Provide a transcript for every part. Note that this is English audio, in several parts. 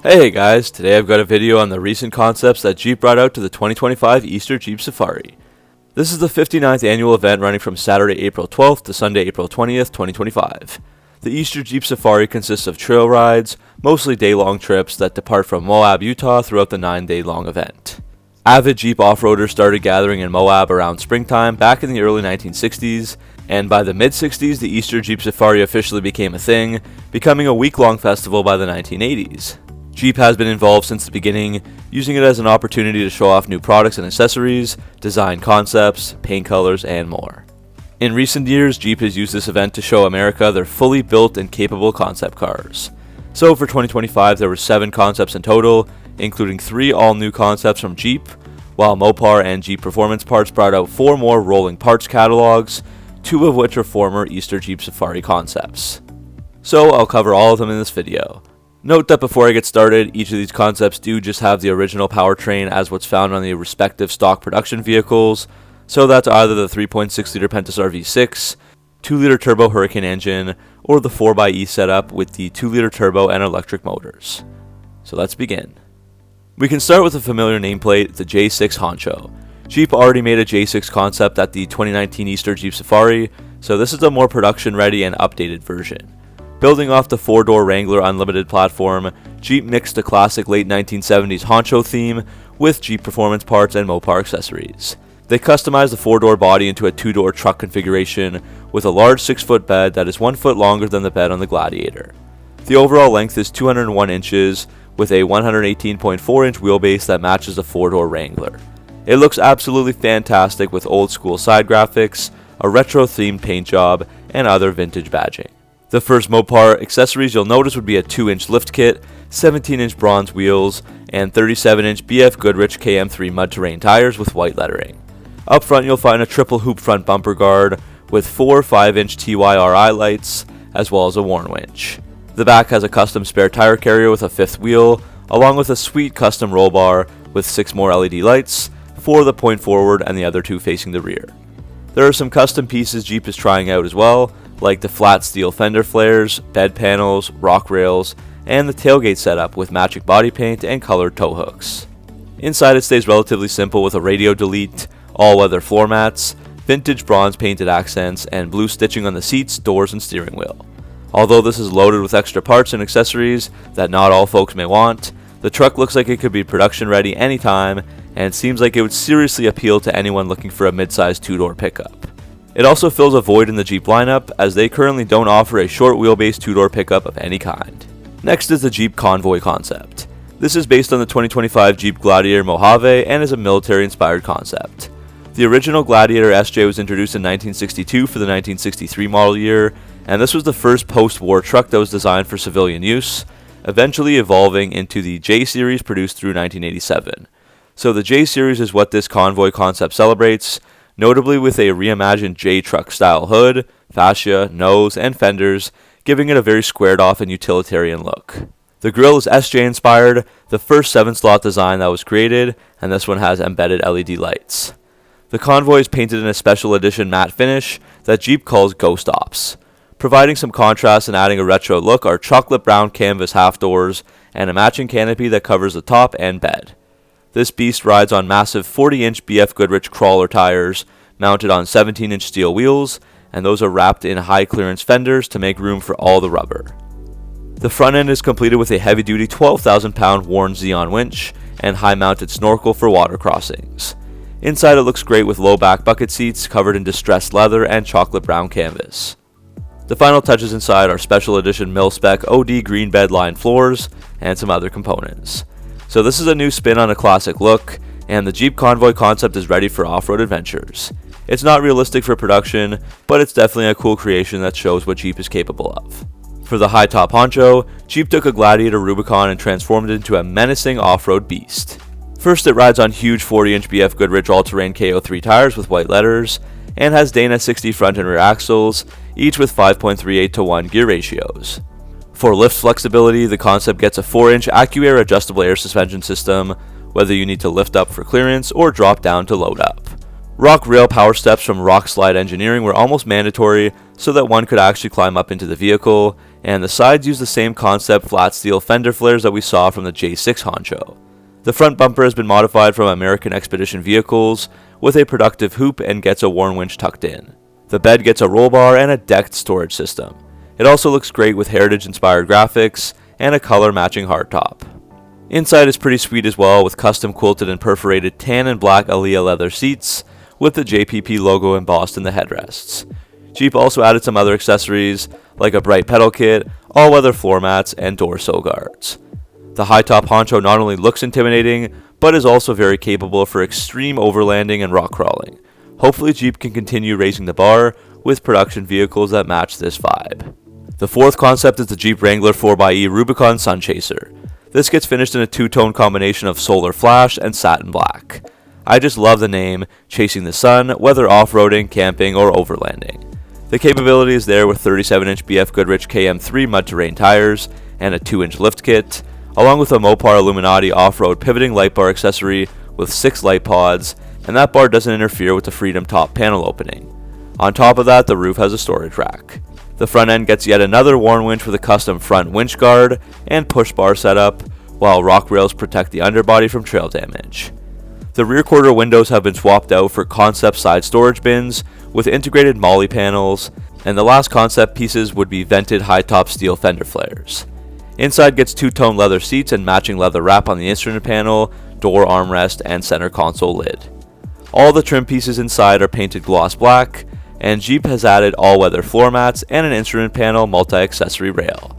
Hey guys, today I've got a video on the recent concepts that Jeep brought out to the 2025 Easter Jeep Safari. This is the 59th annual event running from Saturday, April 12th to Sunday, April 20th, 2025. The Easter Jeep Safari consists of trail rides, mostly day-long trips that depart from Moab, Utah throughout the 9-day-long event. Avid Jeep off-roaders started gathering in Moab around springtime back in the early 1960s, and by the mid-60s the Easter Jeep Safari officially became a thing, becoming a week-long festival by the 1980s. Jeep has been involved since the beginning, using it as an opportunity to show off new products and accessories, design concepts, paint colors, and more. In recent years, Jeep has used this event to show America their fully built and capable concept cars. So for 2025 there were 7 concepts in total, including 3 all-new concepts from Jeep, while Mopar and Jeep Performance Parts brought out 4 more rolling parts catalogs, 2 of which are former Easter Jeep Safari concepts. So I'll cover all of them in this video. Note that before I get started, each of these concepts do just have the original powertrain as what's found on the respective stock production vehicles, so that's either the 3.6-liter Pentastar V6, 2-liter turbo Hurricane engine, or the 4xe setup with the 2-liter turbo and electric motors. So let's begin. We can start with a familiar nameplate, the J6 Honcho. Jeep already made a J6 concept at the 2019 Easter Jeep Safari, so this is a more production-ready and updated version. Building off the 4-door Wrangler Unlimited platform, Jeep mixed the classic late 1970s Honcho theme with Jeep Performance Parts and Mopar accessories. They customized the 4-door body into a 2-door truck configuration with a large 6-foot bed that is 1 foot longer than the bed on the Gladiator. The overall length is 201 inches with a 118.4-inch wheelbase that matches the 4-door Wrangler. It looks absolutely fantastic with old school side graphics, a retro themed paint job, and other vintage badging. The first Mopar accessories you'll notice would be a 2-inch lift kit, 17-inch bronze wheels, and 37-inch BF Goodrich KM3 mud-terrain tires with white lettering. Up front you'll find a triple hoop front bumper guard with 4 5-inch TYRI lights, as well as a Warn winch. The back has a custom spare tire carrier with a 5th wheel, along with a sweet custom roll bar with 6 more LED lights, 4 that point forward and the other 2 facing the rear. There are some custom pieces Jeep is trying out as well, like the flat steel fender flares, bed panels, rock rails, and the tailgate setup with matching body paint and colored tow hooks. Inside it stays relatively simple with a radio delete, all-weather floor mats, vintage bronze painted accents, and blue stitching on the seats, doors, and steering wheel. Although this is loaded with extra parts and accessories that not all folks may want, the truck looks like it could be production ready anytime and seems like it would seriously appeal to anyone looking for a mid-sized 2-door pickup. It also fills a void in the Jeep lineup, as they currently don't offer a short wheelbase 2-door pickup of any kind. Next is the Jeep Convoy concept. This is based on the 2025 Jeep Gladiator Mojave and is a military-inspired concept. The original Gladiator SJ was introduced in 1962 for the 1963 model year, and this was the first post-war truck that was designed for civilian use, eventually evolving into the J Series produced through 1987. So the J Series is what this Convoy concept celebrates, notably with a reimagined J-truck style hood, fascia, nose, and fenders, giving it a very squared off and utilitarian look. The grille is SJ inspired, the first 7-slot design that was created, and this one has embedded LED lights. The Convoy is painted in a special edition matte finish that Jeep calls Ghost Ops. Providing some contrast and adding a retro look are chocolate brown canvas half doors and a matching canopy that covers the top and bed. This beast rides on massive 40-inch BF Goodrich crawler tires mounted on 17-inch steel wheels, and those are wrapped in high-clearance fenders to make room for all the rubber. The front end is completed with a heavy-duty 12,000-pound Warn Xeon winch and high-mounted snorkel for water crossings. Inside it looks great with low-back bucket seats covered in distressed leather and chocolate brown canvas. The final touches inside are special edition mil-spec OD green bed lined floors and some other components. So this is a new spin on a classic look, and the Jeep Convoy concept is ready for off-road adventures. It's not realistic for production, but it's definitely a cool creation that shows what Jeep is capable of. For the high-top honcho, Jeep took a Gladiator Rubicon and transformed it into a menacing off-road beast. First, it rides on huge 40-inch BF Goodrich all-terrain KO3 tires with white letters, and has Dana 60 front and rear axles, each with 5.38:1 gear ratios. For lift flexibility, the concept gets a 4-inch AccuAir adjustable air suspension system, whether you need to lift up for clearance or drop down to load up. Rock rail power steps from Rock Slide Engineering were almost mandatory so that one could actually climb up into the vehicle, and the sides use the same concept flat steel fender flares that we saw from the J6 Honcho. The front bumper has been modified from American Expedition vehicles with a productive hoop and gets a worn winch tucked in. The bed gets a roll bar and a decked storage system. It also looks great with heritage-inspired graphics and a color-matching hardtop. Inside is pretty sweet as well, with custom quilted and perforated tan and black Alea leather seats with the JPP logo embossed in the headrests. Jeep also added some other accessories like a bright pedal kit, all-weather floor mats, and door sill guards. The high-top Honcho not only looks intimidating, but is also very capable for extreme overlanding and rock crawling. Hopefully Jeep can continue raising the bar with production vehicles that match this vibe. The fourth concept is the Jeep Wrangler 4xe Rubicon Sunchaser. This gets finished in a two-tone combination of solar flash and satin black. I just love the name, chasing the sun, whether off-roading, camping, or overlanding. The capability is there with 37-inch BF Goodrich KM3 mud-terrain tires and a 2-inch lift kit, along with a Mopar Illuminati off-road pivoting light bar accessory with 6 light pods, and that bar doesn't interfere with the Freedom top panel opening. On top of that, the roof has a storage rack. The front end gets yet another worn winch with a custom front winch guard and push bar setup, while rock rails protect the underbody from trail damage. The rear quarter windows have been swapped out for concept side storage bins with integrated molly panels, and the last concept pieces would be vented high-top steel fender flares. Inside gets two-tone leather seats and matching leather wrap on the instrument panel, door armrest, and center console lid. All the trim pieces inside are painted gloss black, and Jeep has added all-weather floor mats and an instrument panel multi-accessory rail.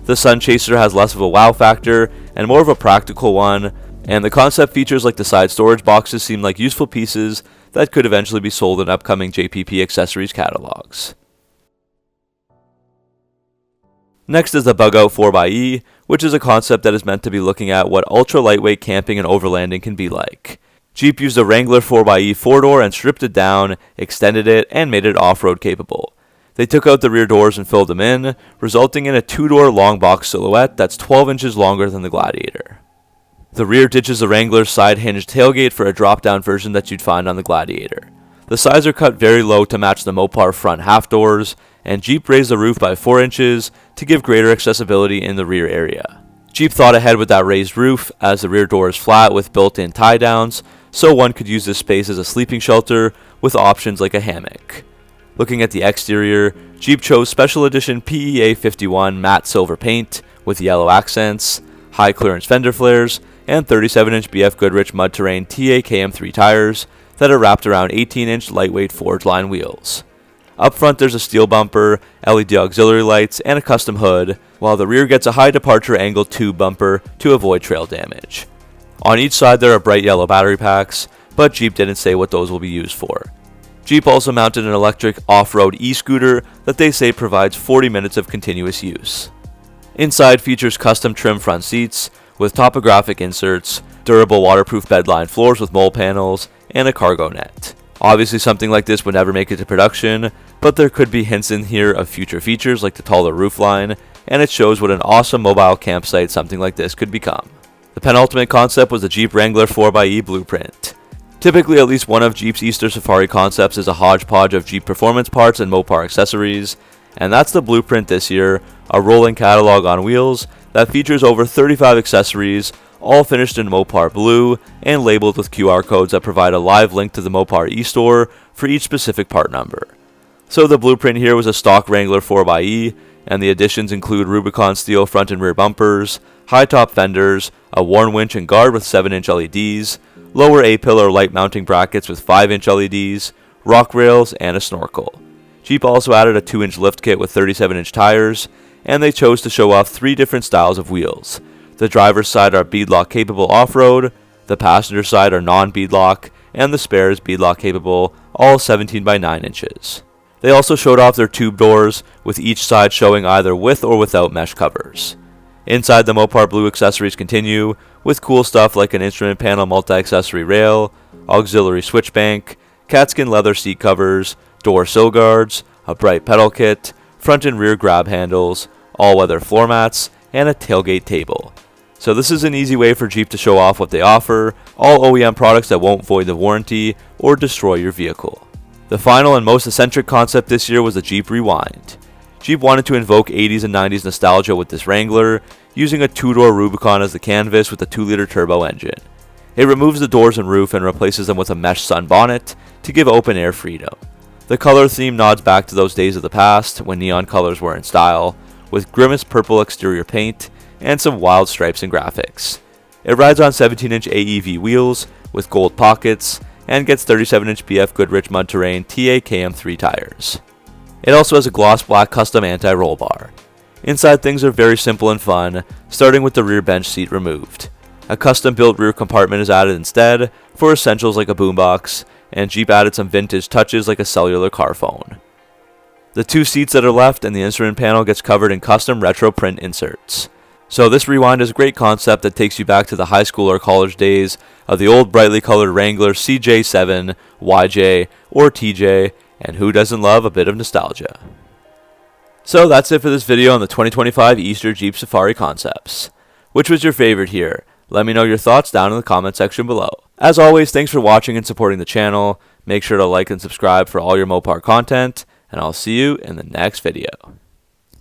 The Sunchaser has less of a wow factor and more of a practical one, and the concept features like the side storage boxes seem like useful pieces that could eventually be sold in upcoming JPP accessories catalogs. Next is the Bug Out 4xe, which is a concept that is meant to be looking at what ultra-lightweight camping and overlanding can be like. Jeep used a Wrangler 4xe 4-door and stripped it down, extended it, and made it off-road capable. They took out the rear doors and filled them in, resulting in a 2-door long box silhouette that's 12 inches longer than the Gladiator. The rear ditches the Wrangler's side-hinged tailgate for a drop-down version that you'd find on the Gladiator. The sides are cut very low to match the Mopar front half doors, and Jeep raised the roof by 4 inches to give greater accessibility in the rear area. Jeep thought ahead with that raised roof, as the rear door is flat with built-in tie-downs, so one could use this space as a sleeping shelter with options like a hammock. Looking at the exterior, Jeep chose Special Edition PEA 51 matte silver paint with yellow accents, high clearance fender flares, and 37-inch BF Goodrich mud-terrain TA KM3 tires that are wrapped around 18-inch lightweight forged line wheels. Up front there's a steel bumper, LED auxiliary lights, and a custom hood, while the rear gets a high departure angle tube bumper to avoid trail damage. On each side there are bright yellow battery packs, but Jeep didn't say what those will be used for. Jeep also mounted an electric off-road e-scooter that they say provides 40 minutes of continuous use. Inside features custom trim front seats with topographic inserts, durable waterproof bedline floors with mole panels, and a cargo net. Obviously something like this would never make it to production, but there could be hints in here of future features like the taller roofline, and it shows what an awesome mobile campsite something like this could become. The penultimate concept was the Jeep Wrangler 4xe blueprint. Typically at least one of Jeep's Easter Safari concepts is a hodgepodge of Jeep performance parts and Mopar accessories, and that's the blueprint this year, a rolling catalog on wheels that features over 35 accessories, all finished in Mopar blue and labeled with QR codes that provide a live link to the Mopar e-store for each specific part number. So the blueprint here was a stock Wrangler 4xe, and the additions include Rubicon steel front and rear bumpers, high top fenders, a worn winch and guard with 7-inch LEDs, lower A-pillar light mounting brackets with 5-inch LEDs, rock rails, and a snorkel. Jeep also added a 2-inch lift kit with 37-inch tires, and they chose to show off 3 different styles of wheels. The driver's side are beadlock capable off-road, the passenger side are non-beadlock, and the spare is beadlock capable, all 17 by 9 inches. They also showed off their tube doors, with each side showing either with or without mesh covers. Inside, the Mopar Blue accessories continue, with cool stuff like an instrument panel multi-accessory rail, auxiliary switch bank, catskin leather seat covers, door sill guards, a bright pedal kit, front and rear grab handles, all-weather floor mats, and a tailgate table. So this is an easy way for Jeep to show off what they offer, all OEM products that won't void the warranty or destroy your vehicle. The final and most eccentric concept this year was the Jeep Rewind. Jeep wanted to invoke 80s and 90s nostalgia with this Wrangler, using a two-door Rubicon as the canvas with a 2-liter turbo engine. It removes the doors and roof and replaces them with a mesh sun bonnet to give open air freedom. The color theme nods back to those days of the past when neon colors were in style, with grimace purple exterior paint and some wild stripes and graphics. It rides on 17-inch AEV wheels with gold pockets and gets 37-inch BF Goodrich Mud Terrain TA KM3 tires. It also has a gloss black custom anti-roll bar. Inside things are very simple and fun, starting with the rear bench seat removed. A custom-built rear compartment is added instead for essentials like a boombox, and Jeep added some vintage touches like a cellular car phone. The 2 seats that are left and the instrument panel gets covered in custom retro print inserts. So this rewind is a great concept that takes you back to the high school or college days of the old brightly colored Wrangler CJ7, YJ, or TJ, and who doesn't love a bit of nostalgia? So that's it for this video on the 2025 Easter Jeep Safari concepts. Which was your favorite here? Let me know your thoughts down in the comment section below. As always, thanks for watching and supporting the channel. Make sure to like and subscribe for all your Mopar content, and I'll see you in the next video.